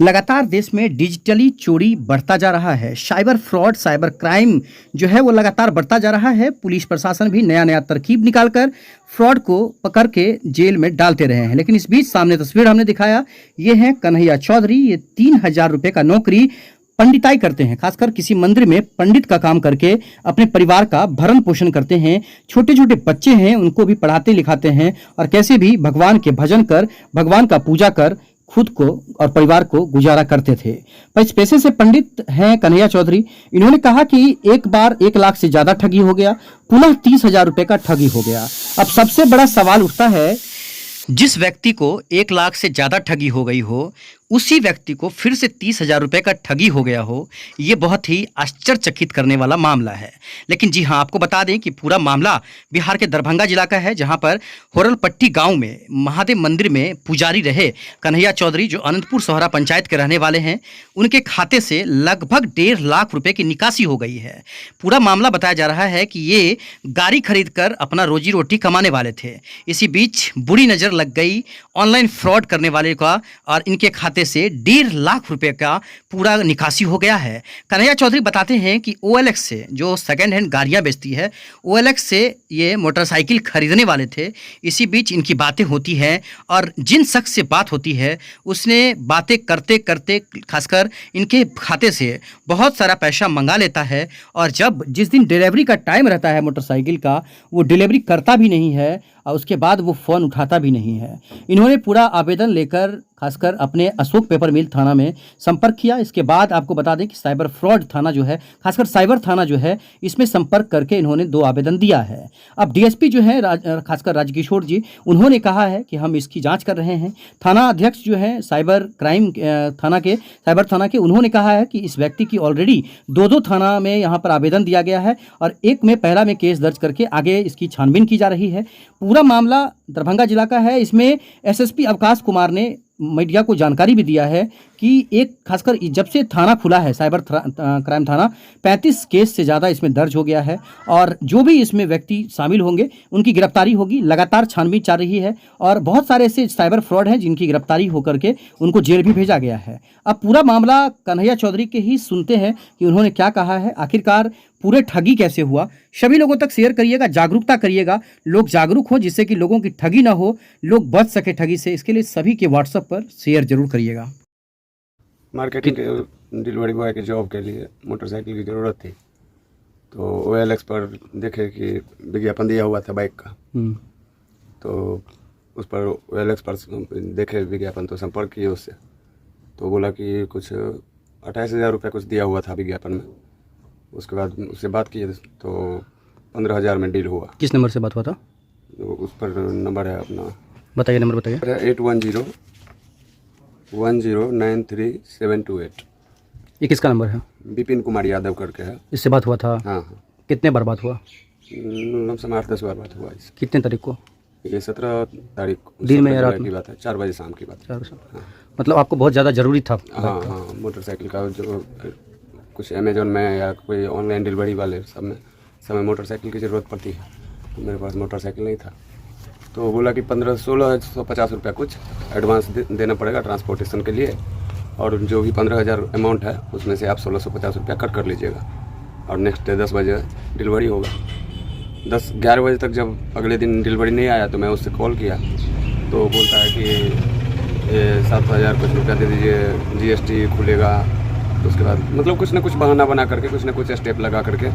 लगातार देश में डिजिटली चोरी बढ़ता जा रहा है। साइबर फ्रॉड, साइबर क्राइम जो है वो लगातार बढ़ता जा रहा है। पुलिस प्रशासन भी नया नया तरकीब निकालकर फ्रॉड को पकड़ के जेल में डालते रहे हैं। लेकिन इस बीच सामने तस्वीर हमने दिखाया, ये हैं कन्हैया चौधरी। ये 3,000 रुपये का नौकरी पंडिताई करते हैं, खासकर किसी मंदिर में पंडित का काम करके अपने परिवार का भरण पोषण करते हैं। छोटे छोटे बच्चे हैं, उनको भी पढ़ाते लिखाते हैं और कैसे भी भगवान के भजन कर, भगवान का पूजा कर खुद को और परिवार को गुजारा करते थे। पर इस पेशे से पंडित हैं कन्हैया चौधरी। इन्होंने कहा कि एक बार 1 लाख से ज्यादा ठगी हो गया, पुनः 30,000 रुपए का ठगी हो गया। अब सबसे बड़ा सवाल उठता है, जिस व्यक्ति को 1 लाख से ज्यादा ठगी हो गई हो, उसी व्यक्ति को फिर से 30,000 रुपये का ठगी हो गया हो। ये बहुत ही आश्चर्यचकित करने वाला मामला है। लेकिन जी हाँ, आपको बता दें कि पूरा मामला बिहार के दरभंगा जिला का है, जहां पर होरलपट्टी गांव में महादेव मंदिर में पुजारी रहे कन्हैया चौधरी, जो अनंतपुर सोहरा पंचायत के रहने वाले हैं, उनके खाते से लगभग 1.5 लाख रुपये की निकासी हो गई है। पूरा मामला बताया जा रहा है कि ये गाड़ी खरीद कर अपना रोजी रोटी कमाने वाले थे। इसी बीच बुरी नज़र लग गई ऑनलाइन फ्रॉड करने वाले का और इनके खाते से 1.5 लाख रुपए का पूरा निकासी हो गया है। कन्हैया चौधरी बताते हैं कि OLX से, जो सेकंड हैंड गाड़ियां बेचती है, OLX से ये मोटरसाइकिल खरीदने वाले थे। इसी बीच इनकी बातें होती हैं और जिन शख्स से बात होती है उसने बातें करते करते खासकर इनके खाते से बहुत सारा पैसा मंगा लेता है और जिस दिन डिलीवरी का टाइम रहता है मोटरसाइकिल का, वो डिलीवरी करता भी नहीं है और उसके बाद वो फ़ोन उठाता भी नहीं है। इन्होंने पूरा आवेदन लेकर खासकर अपने अशोक पेपर मिल थाना में संपर्क किया। इसके बाद आपको बता दें कि साइबर फ्रॉड थाना जो है, खासकर साइबर थाना जो है, इसमें संपर्क करके इन्होंने 2 आवेदन दिया है। अब DSP जो है खासकर राजकिशोर जी, उन्होंने कहा है कि हम इसकी जांच कर रहे हैं। थाना अध्यक्ष जो है साइबर क्राइम साइबर थाना के, उन्होंने कहा है कि इस व्यक्ति की ऑलरेडी 2 थाना में यहाँ पर आवेदन दिया गया है और पहला में केस दर्ज करके आगे इसकी छानबीन की जा रही है। पूरा मामला दरभंगा जिला का है। इसमें SSP अवकाश कुमार ने मीडिया को जानकारी भी दिया है कि खासकर जब से थाना खुला है साइबर क्राइम थाना, 35 केस से ज़्यादा इसमें दर्ज हो गया है और जो भी इसमें व्यक्ति शामिल होंगे उनकी गिरफ्तारी होगी। लगातार छानबीन चल रही है और बहुत सारे ऐसे साइबर फ्रॉड हैं जिनकी गिरफ्तारी होकर के उनको जेल भी भेजा गया है। अब पूरा मामला कन्हैया चौधरी के ही सुनते हैं कि उन्होंने क्या कहा है, आखिरकार पूरे ठगी कैसे हुआ। सभी लोगों तक शेयर करिएगा, जागरूकता करिएगा, लोग जागरूक हो जिससे कि लोगों की ठगी ना हो, लोग बच सके ठगी से। इसके लिए सभी के WhatsApp पर शेयर जरूर करिएगा। मार्केटिंग के डिलीवरी बॉय के जॉब के लिए मोटरसाइकिल की ज़रूरत थी, तो OLX पर देखे कि विज्ञापन दिया हुआ था बाइक का, तो उस पर OLX पर देखे विज्ञापन, तो संपर्क किए उससे, तो बोला कि कुछ 28,000 रुपये कुछ दिया हुआ था विज्ञापन में। उसके बाद उससे बात किए तो 15,000 में डील हुआ। किस नंबर से बात हुआ था? तो उस पर नंबर है अपना, बताइए नंबर बताइए। 8101093728। ये किसका नंबर है? विपिन कुमार यादव करके है। इससे बात हुआ था? हाँ। कितने बार बात हुआ? लमसम 8-10 बार बात हुआ इससे। कितने तारीख को? ये 17 तारीख दिन में या रात की बात है, 4 बजे शाम की बात है। 4 बजे। हाँ। मतलब आपको बहुत ज़्यादा ज़रूरी था? हाँ, मोटरसाइकिल का जो कुछ अमेजोन में या कोई ऑनलाइन डिलीवरी वाले सब में मोटरसाइकिल की ज़रूरत पड़ती है, तो मेरे पास मोटरसाइकिल नहीं था, तो बोला कि 1650 रुपया कुछ एडवांस देना पड़ेगा ट्रांसपोर्टेशन के लिए, और जो भी 15,000 अमाउंट है उसमें से आप 1650 रुपया कट कर लीजिएगा और नेक्स्ट डे 10 बजे डिलीवरी होगा। 11 बजे तक जब अगले दिन डिलीवरी नहीं आया तो मैं उससे कॉल किया, तो बोलता है कि 7,000 कुछ रुपया दे दीजिए, GST खुलेगा। तो उसके बाद मतलब कुछ ना कुछ बहाना बना करके, कुछ ना कुछ स्टेप लगा करके।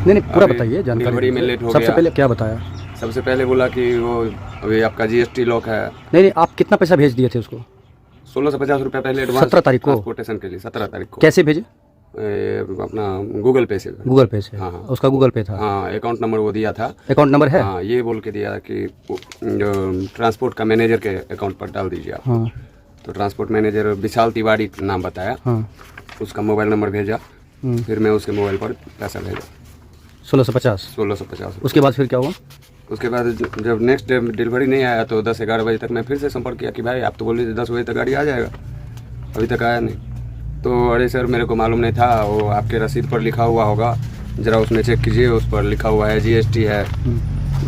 नहीं पूरा बताइए जानकारी। डिलीवरी में लेट हो गया। सबसे पहले क्या बताया? सबसे पहले बोला कि वो अभी आपका GST लॉक है। नहीं, आप कितना पैसा भेज दिए थे उसको? 1650 रुपया पहले एडवांस। 17 तारीख को ट्रांसपोर्टेशन के लिए 17 तारीख को। कैसे भेजे? अपना गूगल पे से। गूगल पे से? हाँ। उसका गूगल पे था? हाँ, अकाउंट नंबर वो दिया था। अकाउंट नंबर है? हाँ, ये बोल के दिया कि जो ट्रांसपोर्ट का मैनेजर के अकाउंट पर डाल दीजिए आप। हाँ। तो ट्रांसपोर्ट मैनेजर विशाल तिवारी नाम बताया। हाँ। उसका मोबाइल नंबर भेजा, फिर मैं उसके मोबाइल पर पैसा भेजा 1650। उसके बाद फिर क्या हुआ? उसके बाद जब नेक्स्ट डे डिलीवरी नहीं आया तो 10-11 बजे तक मैं फिर से संपर्क किया कि भाई आप तो बोल रहे थे 10 बजे तक गाड़ी आ जाएगा, अभी तक आया नहीं। तो अरे सर मेरे को मालूम नहीं था, वो आपके रसीद पर लिखा हुआ होगा, ज़रा उसमें चेक कीजिए, उस पर लिखा हुआ है GST है,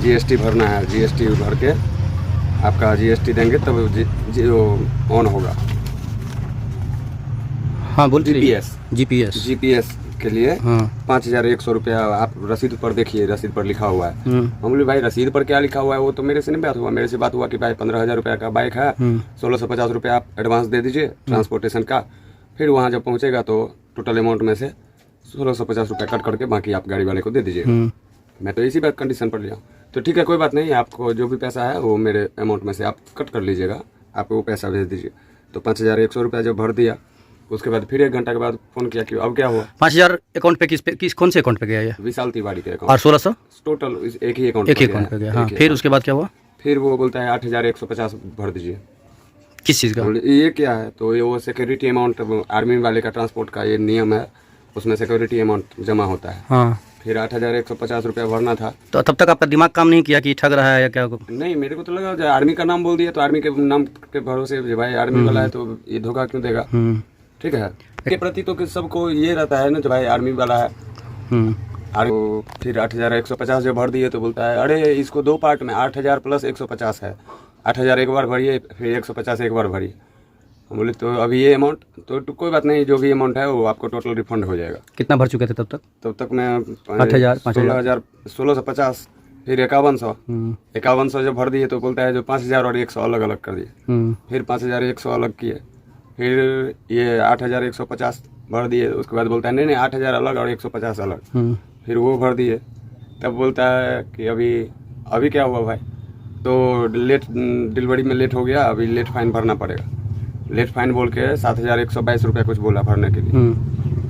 GST भरना है, GST भर के आपका GST देंगे तब ऑन होगा। हाँ बोल जीपीएस जीपीएस जीपीएस के लिए हाँ 5,100 रुपया आप रसीद पर देखिए, रसीद पर लिखा हुआ है। हम बोले भाई रसीद पर क्या लिखा हुआ है, वो तो मेरे से नहीं बात हुआ। मेरे से बात हुआ कि भाई 15,000 रुपया का बाइक है, 1,650 रुपया आप एडवांस दे दीजिए ट्रांसपोर्टेशन का, फिर वहाँ जब पहुँचेगा तो टोटल अमाउंट में से 1,650 रुपया कट करके बाकी आप गाड़ी वाले को दे दीजिए। मैं तो इसी बात कंडीशन पर लिया, तो ठीक है कोई बात नहीं, आपको जो भी पैसा है वो मेरे अमाउंट में से आप कट कर लीजिएगा, आप वो पैसा भेज दीजिए। तो 5,100 रुपया जब भर दिया, उसके बाद फिर 1 घंटा के बाद फ़ोन किया कि अब क्या हुआ। 5,000 अकाउंट पे किस कौन से अकाउंट पे गया ये? विशाल तिवारी के अकाउंट। और 1600 टोटल एक ही अकाउंट पे गया। हाँ फिर उसके बाद क्या हुआ? फिर वो बोलता है 8,150 भर दीजिए। किस चीज़ का? ये क्या है, तो ये वो सिक्योरिटी अमाउंट, आर्मी वाले का ट्रांसपोर्ट का ये नियम है, उसमें सिक्योरिटी अमाउंट जमा होता है। हाँ फिर 8,150 रुपया भरना था। तो तब तक आपका दिमाग काम नहीं किया कि ठग रहा है या क्या? नहीं, मेरे को तो लगा जब आर्मी का नाम बोल दिया तो आर्मी के नाम के भरोसे भाई आर्मी वाला है तो ये धोखा क्यों देगा। ठीक है, के प्रति तो सबको ये रहता है ना जो भाई आर्मी वाला है। और फिर 8,150 जब भर दिए तो बोलता है अरे इसको 2 पार्ट में 8,000 प्लस 150 है, 8,000 एक बार भरिए, फिर 150 एक बार भरिए। हम बोले तो अभी ये अमाउंट तो कोई बात नहीं, जो भी अमाउंट है वो आपको टोटल रिफंड हो जाएगा। कितना भर चुके थे तब तक? तब तक मैं 8,000 1650 फिर 5100 जब भर दिए तो बोलता है जो 5,000 और 100 अलग अलग कर दिए। फिर 5,100 अलग किए, फिर ये 8,150 भर दिए। उसके बाद बोलता है नहीं 8,000 अलग और 150 अलग। फिर वो भर दिए, तब बोलता है कि अभी क्या हुआ भाई, तो लेट डिलीवरी में लेट हो गया, अभी लेट फाइन भरना पड़ेगा। लेट फाइन बोल के 7,122 रुपया कुछ बोला भरने के लिए।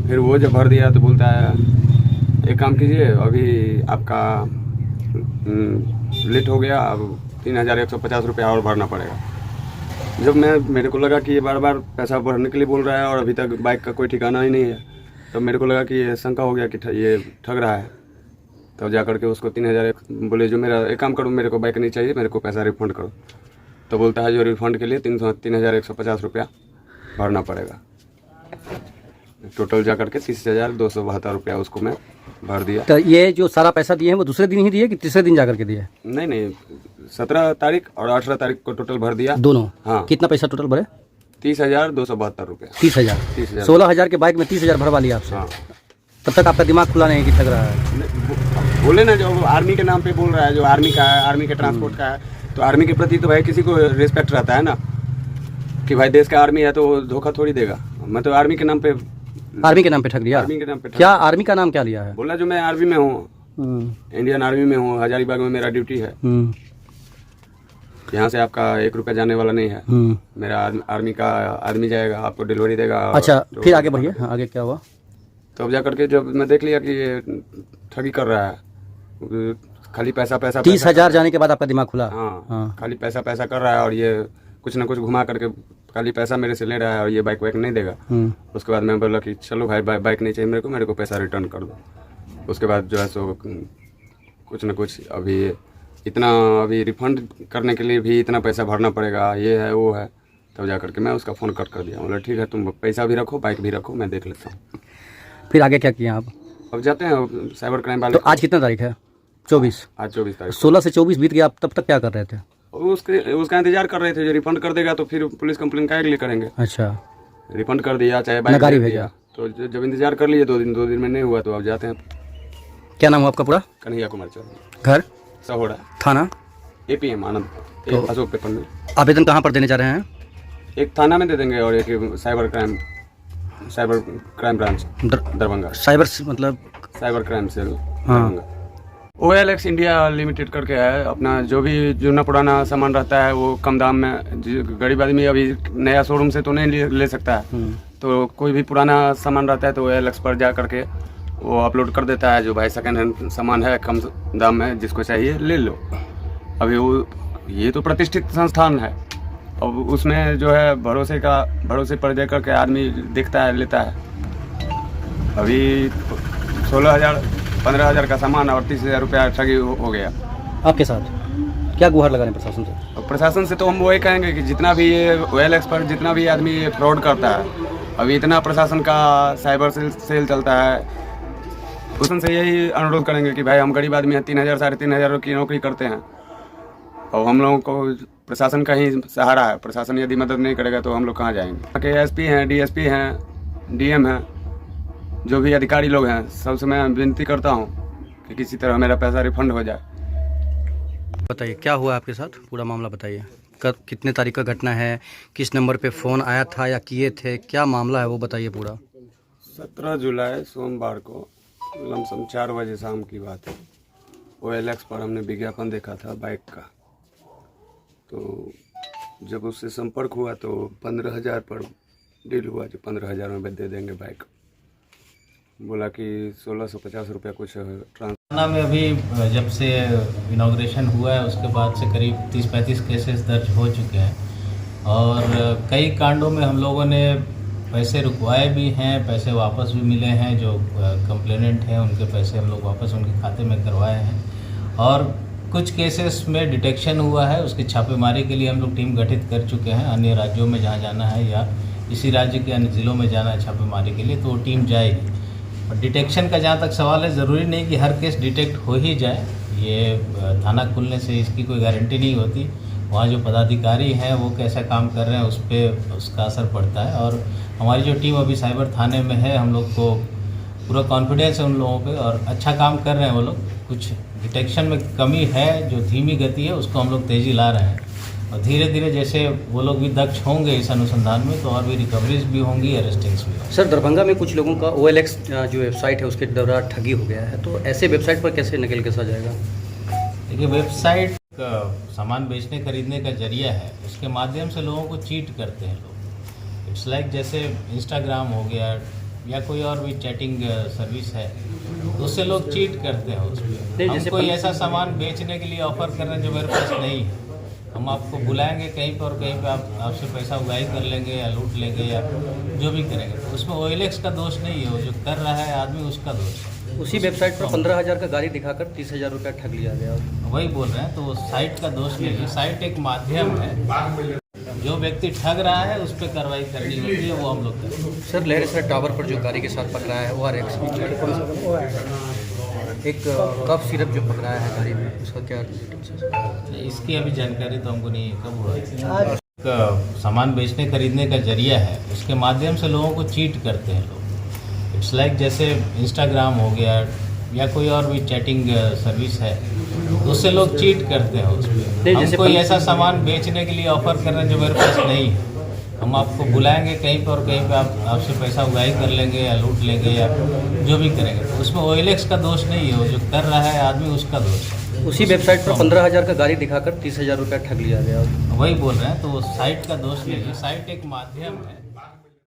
फिर वो जब भर दिया तो बोलता है एक काम कीजिए, अभी आपका लेट हो गया, अब 3,150 रुपया और भरना पड़ेगा। जब मेरे को लगा कि ये बार बार पैसा भरने के लिए बोल रहा है और अभी तक बाइक का कोई ठिकाना ही नहीं है, तो मेरे को लगा कि ये शंका हो गया कि ये ठग रहा है। तब जा करके उसको 3,000 बोले जो मेरा एक काम करो, मेरे को बाइक नहीं चाहिए, मेरे को पैसा रिफंड करो। तो बोलता है जो रिफंड के लिए 3,150 रुपया भरना पड़ेगा। टोटल जा करके 30,272 रुपया उसको मैं भर दिया। तो ये जो सारा पैसा दिए हैं वो दूसरे दिन ही दिए कि तीसरे दिन जा करके दिए? नहीं 17 तारीख और 18 तारीख को टोटल भर दिया दोनों। हाँ। कितना पैसा टोटल भरे? 30,272 रुपया। 30,000 16,000 के बाइक में 30,000 भरवा लिया आपसे। हाँ। तब तक आपका दिमाग खुला नहीं कि ठग रहा है? बोले ना जो आर्मी के नाम पे बोल रहा है, जो आर्मी का है, आर्मी के ट्रांसपोर्ट का है, तो आर्मी के प्रति तो भाई किसी को रिस्पेक्ट रहता है ना, कि भाई देश का आर्मी है तो धोखा थोड़ी देगा। मैं तो आर्मी के नाम पे ठग लिया। आर्मी के नाम पे क्या आर्मी का नाम क्या लिया है? बोला जो मैं आर्मी में हूँ, इंडियन आर्मी में हूँ, हजारीबाग में मेरा ड्यूटी है। यहाँ से आपका 1 रुपया जाने वाला नहीं है। मेरा आर्मी जाएगा, आपको डिलीवरी देगा। अच्छा फिर आगे बढ़िए। हाँ, आगे क्या हुआ? तो अब जा करके जब मैं देख लिया कि ये ठगी कर रहा है, खाली पैसा 30,000 जाने के बाद आपका दिमाग खुला? हाँ, खाली पैसा कर रहा है और ये कुछ ना कुछ घुमा करके खाली पैसा मेरे से ले रहा है और ये बाइक नहीं देगा। उसके बाद मैं बोला कि चलो भाई बाइक नहीं चाहिए मेरे को पैसा रिटर्न कर दो। उसके बाद जो है सो कुछ ना कुछ अभी रिफंड करने के लिए भी इतना पैसा भरना पड़ेगा, ये है वो है। तब जा करके मैं उसका फ़ोन कट कर दिया। बोला ठीक है तुम पैसा भी रखो, बाइक भी रखो, मैं देख लेता हूँ। फिर आगे क्या किया आप? अब जाते हैं साइबर क्राइम वाले। तो आज कितना तारीख है? 24। आज 24 तारीख। 16 से 24 बीत गया, आप तब तक क्या कर रहे थे? उसका इंतजार कर रहे थे, जो रिफंड कर देगा तो फिर पुलिस कंप्लेन काहे के लिए करेंगे। अच्छा, रिफंड कर दिया चाहे बाइक गाड़ी भेजा, तो जब इंतजार कर लिए 2 दिन में नहीं हुआ तो अब जाते हैं। क्या नाम है आपका पूरा? कन्हैया कुमार चौधरी। घर? सहोड़ा। थाना? APM आनंद। तो अशोक पेपर में। आवेदन कहाँ पर देने जा रहे हैं? एक थाना में दे देंगे और एक cyber crime branch Darbhanga. Cyber मतलब cyber crime cell Darbhanga. OLX India limited करके है। अपना जो भी जुना पुराना सामान रहता है वो कम दाम में, गरीब आदमी अभी नया शोरूम से तो नहीं ले सकता है, तो कोई भी पुराना सामान रहता है तो OLX पर जा करके वो अपलोड कर देता है। जो भाई सेकेंड हैंड सामान है कम दाम में, जिसको चाहिए ले लो। अभी ये तो प्रतिष्ठित संस्थान है, अब उसमें जो है भरोसे पर जा करके आदमी देखता है, लेता है। अभी 16,000 15,000 का सामान और 30,000 रुपया ठगी हो गया। आपके साथ क्या गुहार लगा रहे हैं प्रशासन से? प्रशासन से तो हम वही कहेंगे कि जितना भी ये OLX पर जितना भी आदमी ये फ्रॉड करता है, अभी इतना प्रशासन का साइबर सेल चलता है, उनसे यही अनुरोध करेंगे कि भाई हम गरीब आदमी हैं, 3,000 साढ़े 3,000 की नौकरी करते हैं और हम लोगों को प्रशासन का ही सहारा है। प्रशासन यदि मदद नहीं करेगा तो हम लोग कहाँ जाएंगे। के SP हैं, DSP हैं, डीएम हैं, जो भी अधिकारी लोग हैं, सबसे मैं विनती करता हूँ कि किसी तरह मेरा पैसा रिफंड हो जाए। बताइए क्या हुआ आपके साथ, पूरा मामला बताइए। कब, कितने तारीख का घटना है, किस नंबर पे फ़ोन आया था या किए थे, क्या मामला है वो बताइए पूरा। 17 जुलाई सोमवार को लमसम 4 बजे शाम की बात है। OLX पर हमने विज्ञापन देखा था बाइक का, तो जब उससे संपर्क हुआ तो 15,000 पर डील हुआ, जो 15,000 में दे देंगे बाइक। बोला कि 1650 रुपया कुछ थाना में अभी जब से इनाग्रेशन हुआ है उसके बाद से करीब 30-35 केसेस दर्ज हो चुके हैं और कई कांडों में हम लोगों ने पैसे रुकवाए भी हैं, पैसे वापस भी मिले हैं। जो कंप्लेनेंट हैं उनके पैसे हम लोग वापस उनके खाते में करवाए हैं और कुछ केसेस में डिटेक्शन हुआ है। उसकी छापेमारी के लिए हम लोग टीम गठित कर चुके हैं। अन्य राज्यों में जहाँ जाना है या इसी राज्य के अन्य ज़िलों में जाना है छापेमारी के लिए, तो वो टीम जाएगी। और डिटेक्शन का जहाँ तक सवाल है, ज़रूरी नहीं कि हर केस डिटेक्ट हो ही जाए। ये थाना खुलने से इसकी कोई गारंटी नहीं होती। वहाँ जो पदाधिकारी हैं वो कैसा काम कर रहे हैं उस पर उसका असर पड़ता है। और हमारी जो टीम अभी साइबर थाने में है, हम लोग को पूरा कॉन्फिडेंस है उन लोगों पे और अच्छा काम कर रहे हैं वो लोग। कुछ डिटेक्शन में कमी है, जो धीमी गति है उसको हम लोग तेज़ी ला रहे हैं और धीरे धीरे जैसे वो लोग भी दक्ष होंगे इस अनुसंधान में तो और भी रिकवरीज भी होंगी, अरेस्टिंग्स भी होंगी। सर, दरभंगा में कुछ लोगों का OLX जो वेबसाइट है उसके द्वारा ठगी हो गया है, तो ऐसे वेबसाइट पर कैसे नकल कसा जाएगा? देखिए, वेबसाइट सामान बेचने खरीदने का जरिया है, उसके माध्यम से लोगों को चीट करते हैं लोग। इट्स लाइक जैसे इंस्टाग्राम हो गया या कोई और भी चैटिंग सर्विस है, तो उससे लोग चीट करते हैं उस पर। हम कोई ऐसा सामान बेचने के लिए ऑफर कर रहे हैं जो मेरे पास नहीं है। हम आपको बुलाएंगे कहीं पर और कहीं पे आपसे पैसा उगाही कर लेंगे या लूट लेंगे या जो भी करेंगे, तो उसमें OLX का दोष नहीं है, वो जो कर रहा है आदमी उसका दोष है। उसी वेबसाइट पर 15,000 का गाड़ी दिखाकर 30,000 रुपया ठग लिया गया। वही बोल रहे हैं, तो वो साइट का दोष नहीं है। साइट एक माध्यम है, जो व्यक्ति ठग रहा है उस पर कार्रवाई करनी होती है, वो हम लोग करते हैं। सर, लहरेसर टावर पर जो गाड़ी के साथ पकड़ाया है ORX, एक कफ सिरप जो पकड़ाया है गाड़ी में, उसका क्या डिटेल्स है? इसकी अभी जानकारी तो हमको नहीं है, कब हुआ है। सामान बेचने खरीदने का जरिया है, उसके माध्यम से लोगों को चीट करते हैं लोग। इट्स लाइक जैसे इंस्टाग्राम हो गया या कोई और भी चैटिंग सर्विस है, तो उससे लोग चीट करते हैं उस पर। हम कोई ऐसा सामान बेचने के लिए ऑफर कर रहे हैं जो मेरे पास नहीं है। हम आपको बुलाएंगे कहीं पर और कहीं पे आपसे पैसा उगाही कर लेंगे या लूट लेंगे या जो भी करेंगे, तो उसमें OLX का दोष नहीं है, वो जो कर रहा है आदमी उसका दोष है। उसी वेबसाइट पर 15,000 का गाड़ी दिखाकर 30,000 रुपया ठग लिया गया। वही बोल रहे हैं, तो वो साइट का दोष नहीं है। साइट एक माध्यम है।